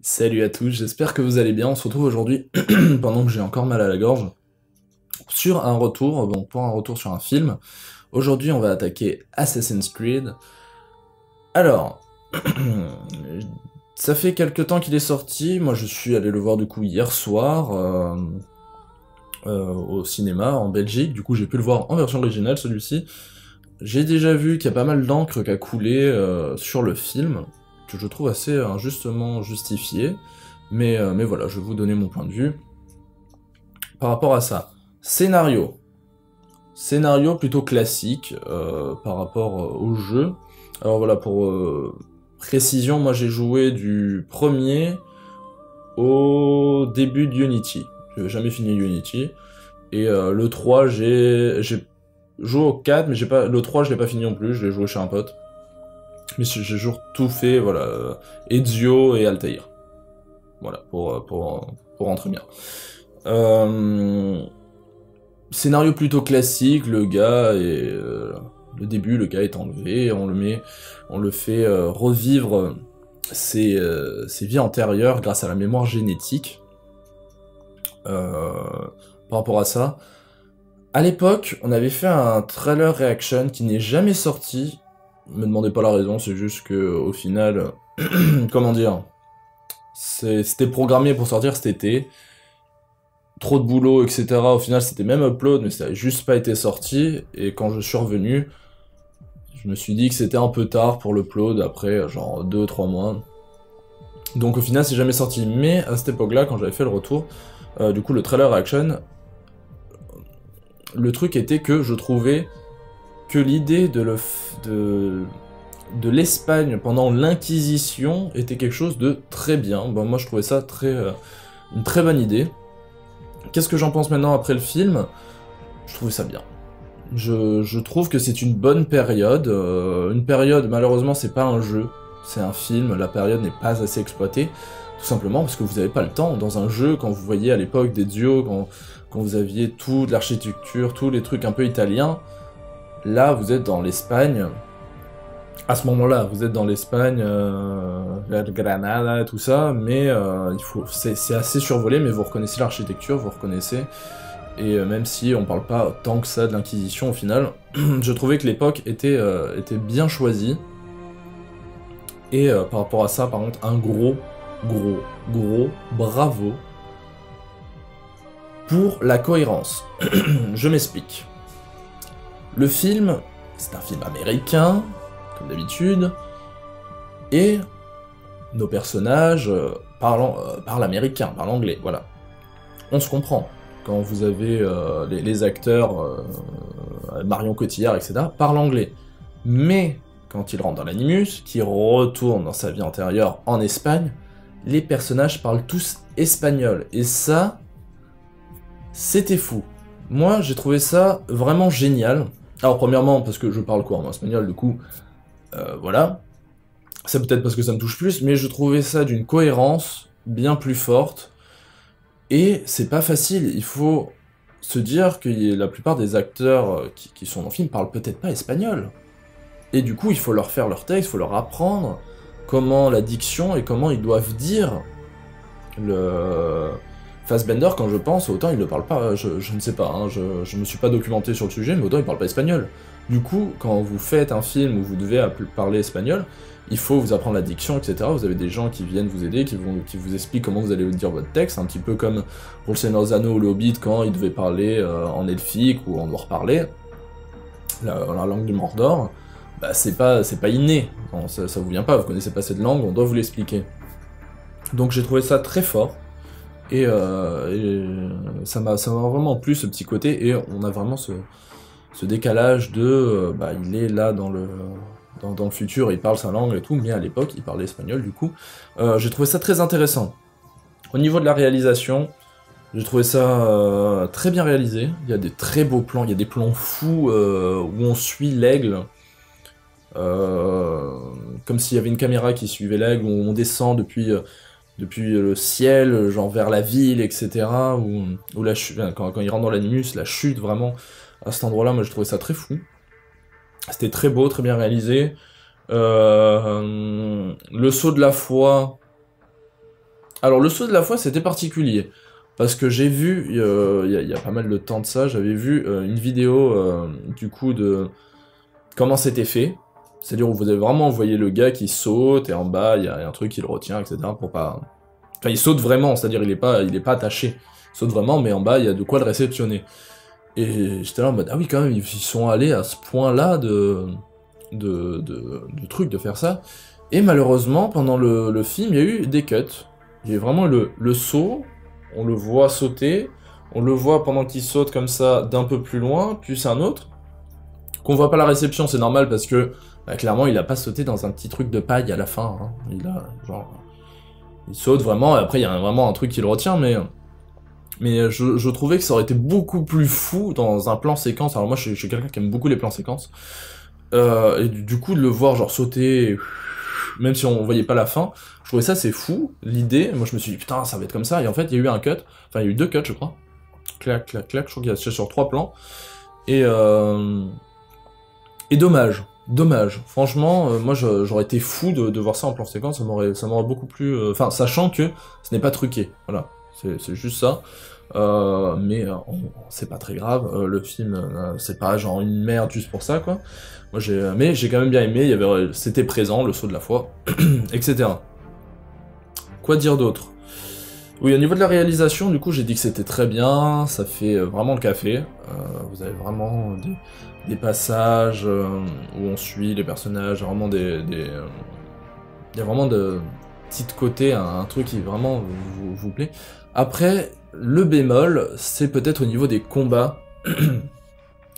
Salut à tous, j'espère que vous allez bien. On se retrouve aujourd'hui, pendant que j'ai encore mal à la gorge, sur un retour, donc pour un retour sur un film. Aujourd'hui, on va attaquer Assassin's Creed. Alors, ça fait quelques temps qu'il est sorti. Moi, je suis allé le voir du coup hier soir au cinéma en Belgique. Du coup, j'ai pu le voir en version originale, celui-ci. J'ai déjà vu qu'il y a pas mal d'encre qui a coulé sur le film, que je trouve assez injustement justifié. Mais voilà, je vais vous donner mon point de vue par rapport à ça. Scénario. Scénario plutôt classique par rapport au jeu. Alors voilà, pour précision, moi j'ai joué du premier au début de Unity. J'ai jamais fini Unity. Et le 3, j'ai joué au 4, mais j'ai pas le 3, je l'ai pas fini non plus, je l'ai joué chez un pote. Mais j'ai toujours tout fait, voilà, Ezio et Altair. Voilà, pour rentrer bien. Scénario plutôt classique, le gars est... le début, le gars est enlevé, on le fait revivre ses vies antérieures grâce à la mémoire génétique. Par rapport à ça, à l'époque, on avait fait un trailer reaction qui n'est jamais sorti. Me demandez pas la raison, c'est juste que au final, comment dire, c'était programmé pour sortir cet été. Trop de boulot, etc. Au final, c'était même upload, mais ça a juste pas été sorti. Et quand je suis revenu, je me suis dit que c'était un peu tard pour l'upload après genre 2-3 mois. Donc au final, c'est jamais sorti. Mais à cette époque-là, quand j'avais fait le retour, du coup, le trailer action, le truc était que je trouvais que l'idée de l'Espagne pendant l'Inquisition était quelque chose de très bien. Bon, moi, je trouvais ça une très bonne idée. Qu'est-ce que j'en pense maintenant après le film? Je trouvais ça bien. Je trouve que c'est une bonne période. Une période, malheureusement, c'est pas un jeu, c'est un film. La période n'est pas assez exploitée, tout simplement parce que vous n'avez pas le temps. Dans un jeu, quand vous voyez à l'époque des dieux, quand vous aviez toute l'architecture, tous les trucs un peu italiens, là, vous êtes dans l'Espagne. À ce moment-là, vous êtes dans l'Espagne, la Granada, tout ça, mais c'est assez survolé, mais vous reconnaissez l'architecture, vous reconnaissez, et même si on parle pas tant que ça de l'Inquisition au final, je trouvais que l'époque était bien choisie, et par rapport à ça, par contre, un gros bravo pour la cohérence. Je m'explique. Le film, c'est un film américain, comme d'habitude, et nos personnages parlent américain, parlent anglais, voilà. On se comprend. Quand vous avez les acteurs, Marion Cotillard, etc., parlent anglais. Mais, quand ils rentrent dans l'animus, qui retournent dans sa vie antérieure en Espagne, les personnages parlent tous espagnol. Et ça, c'était fou. Moi, j'ai trouvé ça vraiment génial. Alors, premièrement, parce que je parle couramment espagnol, du coup, voilà. C'est peut-être parce que ça me touche plus, mais je trouvais ça d'une cohérence bien plus forte. Et c'est pas facile, il faut se dire que la plupart des acteurs qui sont dans le film parlent peut-être pas espagnol. Et du coup, il faut leur faire leur texte, il faut leur apprendre comment la diction et comment ils doivent dire le... Fassbender, quand je pense, autant il ne parle pas, je ne sais pas, hein, je me suis pas documenté sur le sujet, mais autant il parle pas espagnol. Du coup, quand vous faites un film où vous devez parler espagnol, il faut vous apprendre la diction, etc. Vous avez des gens qui viennent vous aider, qui vous expliquent comment vous allez dire votre texte, un petit peu comme pour le Seigneur des Anneaux ou le Hobbit, quand il devait parler en elfique ou en noir parler, la langue du Mordor, bah c'est pas inné, non, ça vous vient pas, vous connaissez pas cette langue, on doit vous l'expliquer. Donc j'ai trouvé ça très fort. Et ça m'a vraiment plu ce petit côté, et on a vraiment ce décalage de bah, il est là dans le futur, il parle sa langue et tout, mais à l'époque il parlait espagnol du coup. J'ai trouvé ça très intéressant. Au niveau de la réalisation, j'ai trouvé ça très bien réalisé, il y a des très beaux plans, il y a des plans fous où on suit l'aigle, comme s'il y avait une caméra qui suivait l'aigle, où on descend depuis le ciel, genre vers la ville, etc. Où la chute, quand il rentre dans l'animus, la chute vraiment, à cet endroit-là, moi je trouvais ça très fou. C'était très beau, très bien réalisé. Le saut de la foi, Alors le saut de la foi c'était particulier, parce que j'ai vu, il y a pas mal de temps de ça, j'avais vu une vidéo du coup de comment c'était fait, c'est-à-dire où vous avez vraiment envoyé le gars qui saute, et en bas il y a un truc qui le retient, etc. pour pas... Enfin il saute vraiment, c'est-à-dire il est pas attaché, il saute vraiment, mais en bas il y a de quoi le réceptionner. Et j'étais là en mode, ah oui quand même, ils sont allés à ce point-là de trucs, de faire ça. Et malheureusement, pendant le film, il y a eu des cuts. Il y a eu vraiment le saut, on le voit sauter, on le voit pendant qu'il saute comme ça d'un peu plus loin, puis un autre. Qu'on voit pas la réception, c'est normal parce que, bah, clairement, il a pas sauté dans un petit truc de paille à la fin. Hein. Il saute vraiment, et après il y a vraiment un truc qui le retient, mais je trouvais que ça aurait été beaucoup plus fou dans un plan séquence. Alors moi, je suis quelqu'un qui aime beaucoup les plans séquences. Et du coup, de le voir genre sauter, même si on voyait pas la fin, je trouvais ça c'est fou, l'idée. Moi, je me suis dit, putain, ça va être comme ça. Et en fait, il y a eu un cut. Enfin, il y a eu 2 cuts, je crois. Clac, clac, clac. Je crois qu'il y a sur 3 plans. Et dommage. Dommage. Franchement, moi, j'aurais été fou de voir ça en plan séquence. Ça m'aurait beaucoup plu. Enfin, sachant que ce n'est pas truqué. Voilà. C'est juste ça. Mais c'est pas très grave, le film c'est pas genre une merde juste pour ça quoi. Moi mais j'ai quand même bien aimé, c'était présent, le saut de la foi, etc. Quoi dire d'autre? Oui, au niveau de la réalisation, du coup j'ai dit que c'était très bien, ça fait vraiment le café, vous avez vraiment des passages où on suit les personnages, vraiment il y a vraiment de petits côtés, un truc qui vraiment vous plaît. Après, le bémol, c'est peut-être au niveau des combats.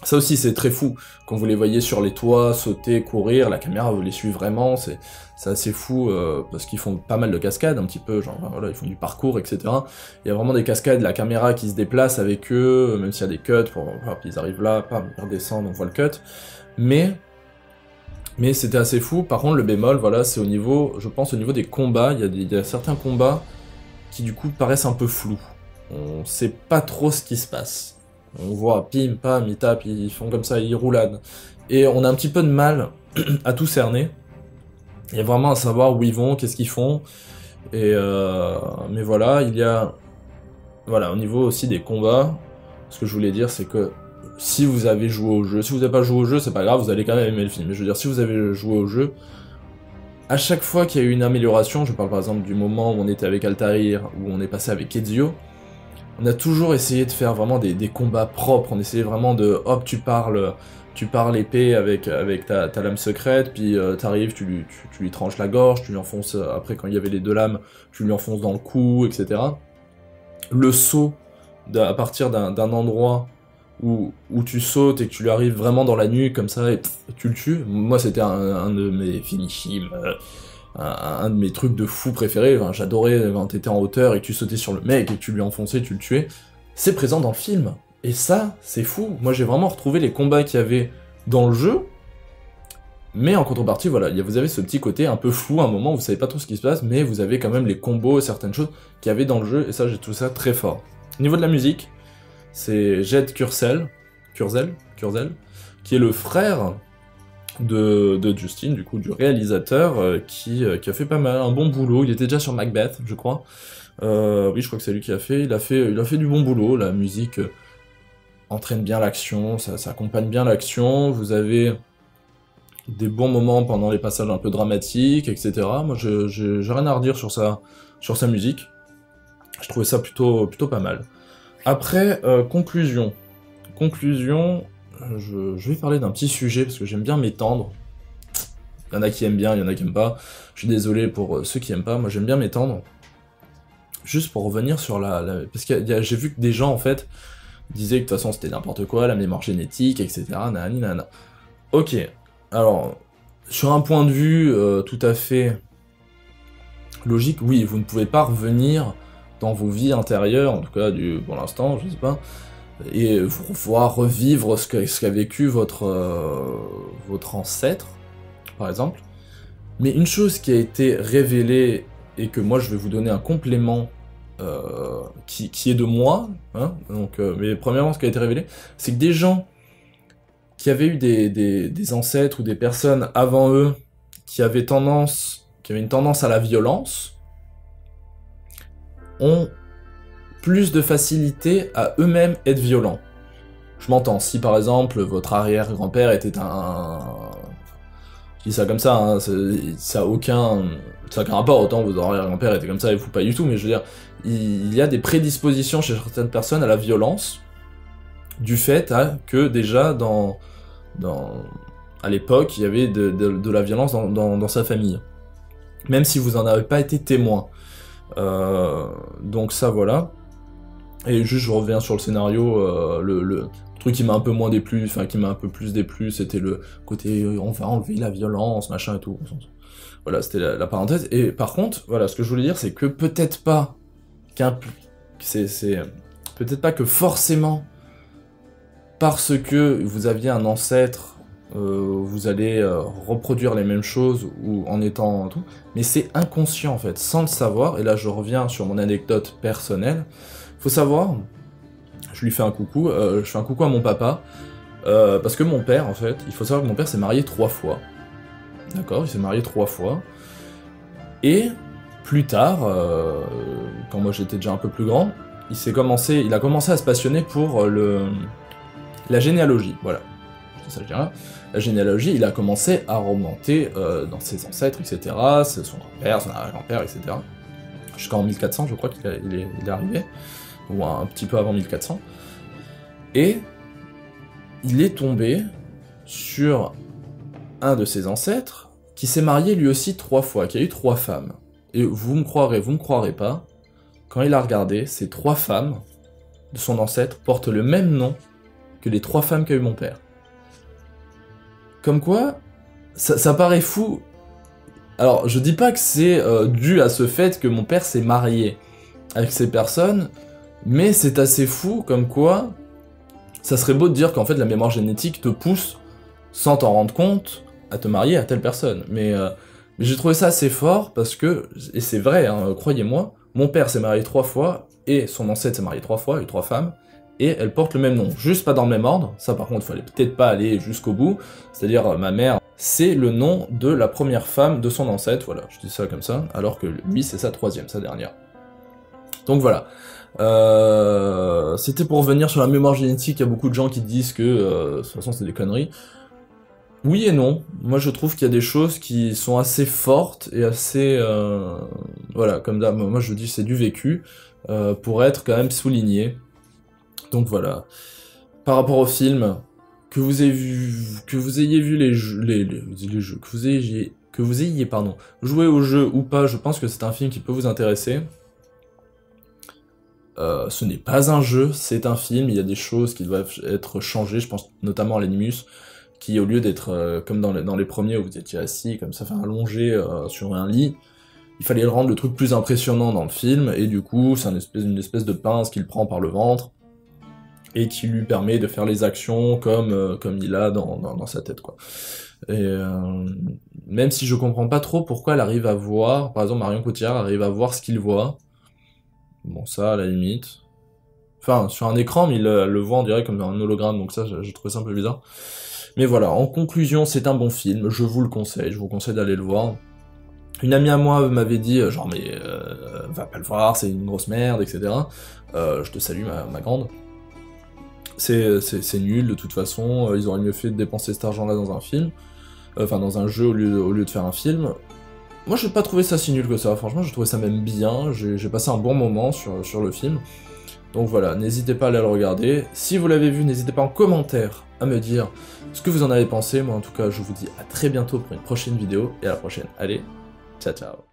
Ça aussi, c'est très fou. Quand vous les voyez sur les toits, sauter, courir, la caméra vous les suit vraiment, c'est assez fou, parce qu'ils font pas mal de cascades, un petit peu, genre, voilà, ils font du parcours, etc. Il y a vraiment des cascades, la caméra qui se déplace avec eux, même s'il y a des cuts, hop, ils arrivent là, pam, ils redescendent, on voit le cut. Mais c'était assez fou. Par contre, le bémol, voilà, c'est au niveau, je pense, au niveau des combats, il y a certains combats qui du coup paraissent un peu flous. On sait pas trop ce qui se passe. On voit pim, pam, ils tapent, ils font comme ça, ils rouladent. Et on a un petit peu de mal à tout cerner. Il y a vraiment à savoir où ils vont, qu'est-ce qu'ils font. Et mais voilà, il y a... Voilà, au niveau aussi des combats, ce que je voulais dire, c'est que si vous avez joué au jeu, si vous n'avez pas joué au jeu, c'est pas grave, vous allez quand même aimer le film. Mais je veux dire, si vous avez joué au jeu, à chaque fois qu'il y a eu une amélioration, je parle par exemple du moment où on était avec Altair, où on est passé avec Ezio, on a toujours essayé de faire vraiment des combats propres, on essayait vraiment de, hop, tu parles épée avec ta lame secrète, puis t'arrives, tu lui tranches la gorge, tu lui enfonces, après quand il y avait les 2 lames, tu lui enfonces dans le cou, etc. Le saut, à partir d'un endroit où tu sautes et que tu lui arrives vraiment dans la nuque comme ça et tu le tues. Moi c'était un de mes finishims, un de mes trucs de fou préférés, enfin, j'adorais quand t'étais en hauteur et que tu sautais sur le mec et que tu lui enfonçais, tu le tuais. C'est présent dans le film, et ça, c'est fou. Moi j'ai vraiment retrouvé les combats qu'il y avait dans le jeu, mais en contrepartie, voilà, vous avez ce petit côté un peu flou, à un moment où vous savez pas trop ce qui se passe, mais vous avez quand même les combos, certaines choses qu'il y avait dans le jeu, et ça j'ai trouvé ça très fort. Au niveau de la musique, c'est Jed Kurzel, qui est le frère de Justin, du coup, du réalisateur, qui a fait pas mal, un bon boulot. Il était déjà sur Macbeth, je crois. Oui, je crois que c'est lui qui a fait. Il a fait du bon boulot. La musique entraîne bien l'action, ça accompagne bien l'action. Vous avez des bons moments pendant les passages un peu dramatiques, etc. Moi, j'ai rien à redire sur sa musique. Je trouvais ça plutôt pas mal. Après, conclusion. Je vais parler d'un petit sujet, parce que j'aime bien m'étendre. Il y en a qui aiment bien, il y en a qui aiment pas. Je suis désolé pour ceux qui aiment pas, moi j'aime bien m'étendre. Juste pour revenir sur parce que j'ai vu que des gens, en fait, disaient que de toute façon c'était n'importe quoi, la mémoire génétique, etc. Nanani, nanana. Ok, alors, sur un point de vue tout à fait logique, oui, vous ne pouvez pas revenir dans vos vies intérieures, en tout cas pour l'instant, je sais pas, et voir revivre ce qu'a vécu votre ancêtre, par exemple. Mais une chose qui a été révélée, et que moi je vais vous donner un complément qui est de moi, hein, donc, mais premièrement ce qui a été révélé, c'est que des gens qui avaient eu des ancêtres ou des personnes avant eux qui avaient une tendance à la violence, ont plus de facilité à eux-mêmes être violents. Je m'entends, si par exemple votre arrière-grand-père était un... Je dis ça comme ça, hein, ça a aucun rapport, autant votre arrière-grand-père était comme ça et vous pas du tout, mais je veux dire, il y a des prédispositions chez certaines personnes à la violence, du fait que déjà à l'époque, il y avait de la violence dans sa famille. Même si vous en avez pas été témoin. Donc ça, voilà. Et juste, je reviens sur le scénario, le truc qui m'a un peu moins déplu, enfin qui m'a un peu plus déplu, c'était le côté on va enlever la violence, machin et tout. Voilà, c'était la parenthèse. Et par contre, voilà, ce que je voulais dire, c'est que peut-être pas peut-être pas que forcément parce que vous aviez un ancêtre, vous allez reproduire les mêmes choses ou en étant tout, mais c'est inconscient en fait, sans le savoir. Et là, je reviens sur mon anecdote personnelle. Faut savoir, je lui fais un coucou, je fais un coucou à mon papa, parce que mon père, en fait, il faut savoir que mon père s'est marié 3 fois. D'accord, il s'est marié 3 fois. Et plus tard, quand moi j'étais déjà un peu plus grand, il a commencé à se passionner pour la généalogie, voilà. C'est ça que je dirais. La généalogie, il a commencé à remonter dans ses ancêtres, etc. C'est son grand-père, son arrière-grand-père, etc. Jusqu'en 1400, je crois qu'il est arrivé. Ou un petit peu avant 1400. Et il est tombé sur un de ses ancêtres qui s'est marié lui aussi 3 fois, qui a eu 3 femmes. Et vous me croirez pas, quand il a regardé, ces 3 femmes de son ancêtre portent le même nom que les 3 femmes qu'a eu mon père. Comme quoi, ça paraît fou. Alors, je dis pas que c'est dû à ce fait que mon père s'est marié avec ces personnes, mais c'est assez fou comme quoi ça serait beau de dire qu'en fait la mémoire génétique te pousse, sans t'en rendre compte, à te marier à telle personne. Mais j'ai trouvé ça assez fort parce que, et c'est vrai, hein, croyez-moi, mon père s'est marié 3 fois, et son ancêtre s'est marié 3 fois, il y a eu 3 femmes, et elles portent le même nom, juste pas dans le même ordre. Ça par contre, il fallait peut-être pas aller jusqu'au bout, c'est-à-dire ma mère, c'est le nom de la première femme de son ancêtre, voilà, je dis ça comme ça, alors que lui c'est sa 3e, sa dernière. Donc voilà. C'était pour revenir sur la mémoire génétique, il y a beaucoup de gens qui disent que de toute façon c'est des conneries. Oui et non, moi je trouve qu'il y a des choses qui sont assez fortes et assez... voilà, comme ça, moi je dis c'est du vécu, pour être quand même souligné. Donc voilà. Par rapport au film, que vous ayez vu les jeux, que vous ayez joué au jeu ou pas, je pense que c'est un film qui peut vous intéresser. Ce n'est pas un jeu, c'est un film, il y a des choses qui doivent être changées, je pense notamment à l'Animus, qui au lieu d'être comme dans les premiers où vous étiez assis, comme ça, enfin allongé sur un lit, il fallait le rendre le truc plus impressionnant dans le film, et du coup c'est une espèce de pince qu'il prend par le ventre, et qui lui permet de faire les actions comme il a dans sa tête, quoi. Et même si je comprends pas trop pourquoi elle arrive à voir, par exemple Marion Cotillard arrive à voir ce qu'il voit, bon ça à la limite, enfin sur un écran mais il le voit on dirait comme un hologramme, donc ça j'ai trouvé ça un peu bizarre. Mais voilà, en conclusion c'est un bon film, je vous le conseille, je vous conseille d'aller le voir. Une amie à moi m'avait dit genre mais va pas le voir, c'est une grosse merde, etc. Je te salue ma grande. C'est nul de toute façon, ils auraient mieux fait de dépenser cet argent là dans un film, enfin dans un jeu au lieu de faire un film. Moi j'ai pas trouvé ça si nul que ça, franchement j'ai trouvé ça même bien, j'ai passé un bon moment sur le film. Donc voilà, n'hésitez pas à aller le regarder. Si vous l'avez vu, n'hésitez pas en commentaire à me dire ce que vous en avez pensé. Moi en tout cas je vous dis à très bientôt pour une prochaine vidéo, et à la prochaine. Allez, ciao ciao.